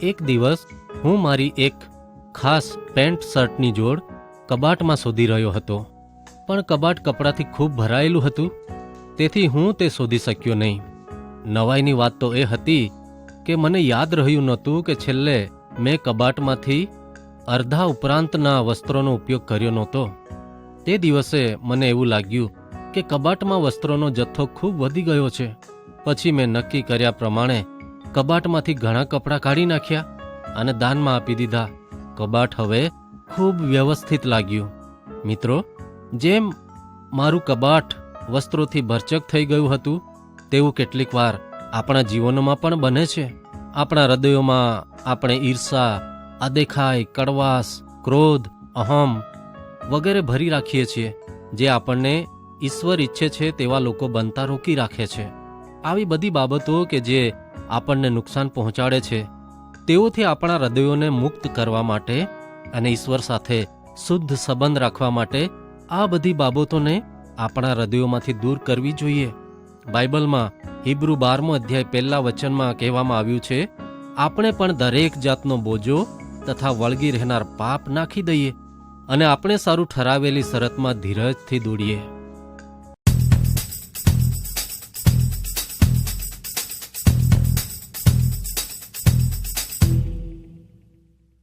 એક દિવસ હું મારી એક ખાસ પેન્ટ શર્ટની જોડ કબાટમાં શોધી રહ્યો હતો, પણ કબાટ કપડાથી ખૂબ ભરાયેલું હતું, તેથી હું તે શોધી શક્યો નહીં. નવાઈની વાત તો એ હતી કે મને યાદ રહ્યું નહોતું કે છેલ્લે મેં કબાટમાંથી અડધા ઉપરાંતના વસ્ત્રોનો ઉપયોગ કર્યો નહોતો. તે દિવસે મને એવું લાગ્યું કે કબાટમાં વસ્ત્રોનો જથ્થો ખૂબ વધી ગયો છે. પછી મેં નક્કી કર્યા પ્રમાણે કબાટમાંથી ઘણા કપડાં કાઢી નાખ્યા અને દાનમાં આપી દીધા. કબાટ હવે ખૂબ વ્યવસ્થિત લાગ્યું. મિત્રો, જેમ મારું કબાટ વસ્ત્રોથી ભરચક થઈ ગયું હતું, તેવું કેટલીક વાર આપણા જીવનોમાં પણ બને છે. આપણા હૃદયોમાં આપણે ઈર્ષા, અદેખાઈ, કડવાશ, ક્રોધ, અહમ વગેરે ભરી રાખીએ છીએ, જે આપણને ઈશ્વર ઈચ્છે છે તેવા લોકો બનતા રોકી રાખે છે. આવી બધી બાબતો કે જે આપણને નુકસાન પહોંચાડે છે, તેઓથી આપણા હૃદયોને મુક્ત કરવા માટે અને ઈશ્વર સાથે શુદ્ધ સંબંધ રાખવા માટે આ બધી બાબતોને આપણા હૃદયોમાંથી દૂર કરવી જોઈએ. બાઇબલમાં હિબ્રુ 12મો અધ્યાય 1 વચનમાં કહેવામાં આવ્યું છે, આપણે પણ દરેક જાતનો બોજો તથા વળગી રહેનાર પાપ નાખી દઈએ અને આપણે સારું ઠરાવેલી શરતમાં ધીરજથી દોડીએ.